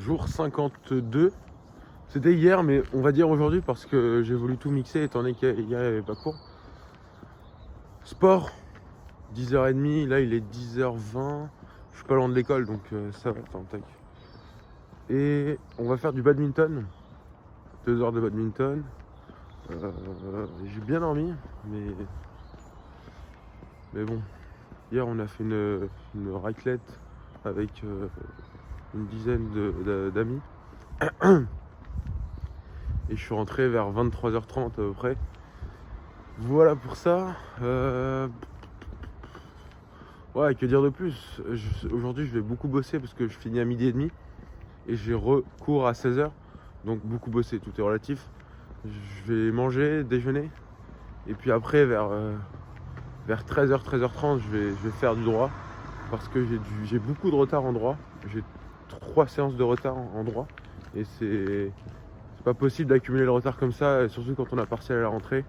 jour 52. C'était hier, mais on va dire aujourd'hui parce que j'ai voulu tout mixer étant donné qu'hier il n'y avait pas cours. Sport, 10h30, là il est 10h20. Je suis pas loin de l'école donc ça va, attends, tac. Et on va faire du badminton. 2 heures de badminton. J'ai bien dormi, mais bon. Hier on a fait une raclette avec une dizaine d'amis. Et je suis rentré vers 23h30 à peu près. Voilà pour ça. Ouais, que dire de plus. Aujourd'hui je vais beaucoup bosser parce que je finis à 12h30 et j'ai recours à 16h. Donc beaucoup bosser, tout est relatif. Je vais manger, déjeuner. Et puis après vers 13h, 13h30 je vais faire du droit. Parce que j'ai beaucoup de retard en droit. J'ai 3 séances de retard en droit. Et c'est pas possible d'accumuler le retard comme ça, surtout quand on a partiel à la rentrée.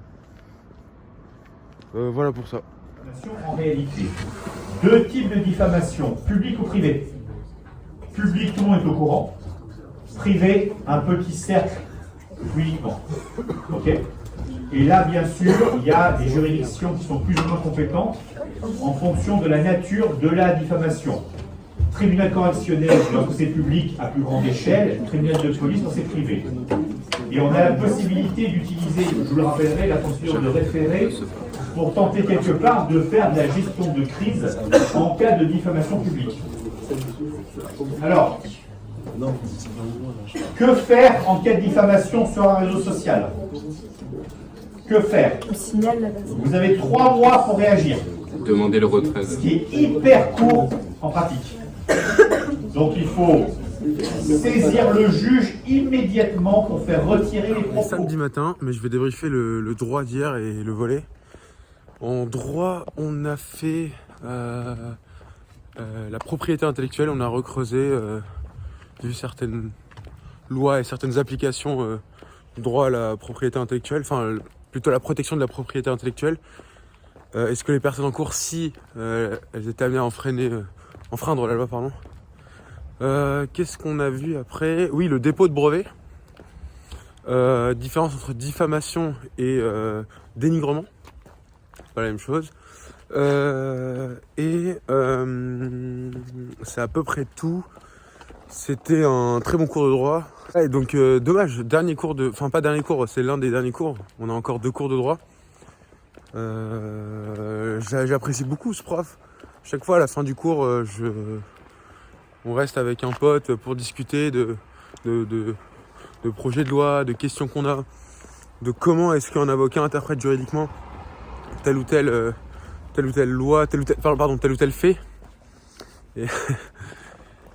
Voilà pour ça. En réalité, 2 types de diffamation, publique ou privée. Public, tout le monde est au courant. Privé, un petit cercle uniquement. Ok. Et là, bien sûr, il y a des juridictions qui sont plus ou moins compétentes en fonction de la nature de la diffamation. Tribunal correctionnel, lorsque c'est public à plus grande échelle, tribunal de police quand c'est privé. Et on a la possibilité d'utiliser, je vous le rappellerai, la procédure de référé pour tenter quelque part de faire de la gestion de crise en cas de diffamation publique. Alors, que faire en cas de diffamation sur un réseau social? Que faire? Vous avez 3 mois pour réagir. Demander le retrait. Ce qui est hyper court en pratique. Donc il faut saisir le juge immédiatement pour faire retirer les propos. Samedi matin, mais je vais débriefer le droit d'hier et le volet. En droit, on a fait la propriété intellectuelle, on a recreusé, vu certaines lois et certaines applications du droit à la propriété intellectuelle, enfin plutôt la protection de la propriété intellectuelle. Est-ce que les personnes en cours, si elles étaient amenées à enfreindre la loi, pardon. Qu'est-ce qu'on a vu après? Oui, le dépôt de brevet. Différence entre diffamation et dénigrement. Pas la même chose. C'est à peu près tout. C'était un très bon cours de droit. Et donc dommage, dernier cours enfin pas dernier cours, c'est l'un des derniers cours. On a encore 2 cours de droit. J'apprécie beaucoup ce prof. Chaque fois à la fin du cours, on reste avec un pote pour discuter de projets de loi, de questions qu'on a, de comment est-ce qu'un avocat interprète juridiquement telle ou telle loi, tel ou tel fait.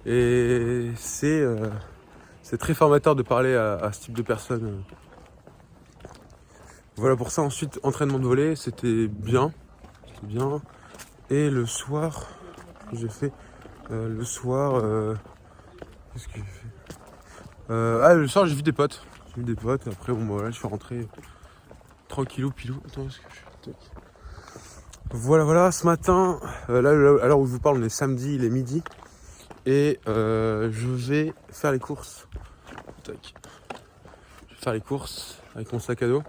Et c'est très formateur de parler à ce type de personnes. Voilà pour ça. Ensuite, entraînement de volley, c'était bien. Et le soir, j'ai fait le soir. Qu'est-ce que j'ai fait le soir, j'ai vu des potes. Après, bon, voilà, je suis rentré tranquillou pilou. Attends, est-ce que je suis... Voilà. Ce matin, là, à l'heure où je vous parle, on est samedi, il est midi. Et je vais faire les courses. Tac. Je vais faire les courses avec mon sac à dos.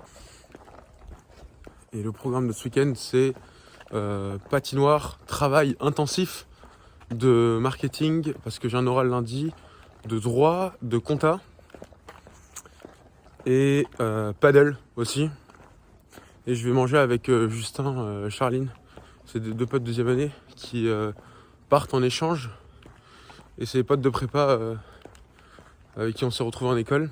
Et le programme de ce week-end, c'est patinoire, travail intensif de marketing, parce que j'ai un oral lundi, de droit, de compta, et paddle aussi. Et je vais manger avec Justin, Charline, c'est 2 potes de 2e année qui partent en échange. Et c'est les potes de prépa avec qui on s'est retrouvés en école.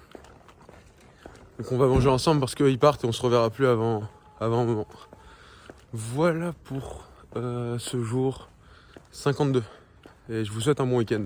Donc on va manger ensemble parce qu'ils partent et on se reverra plus avant un moment. Voilà pour ce jour 52. Et je vous souhaite un bon week-end.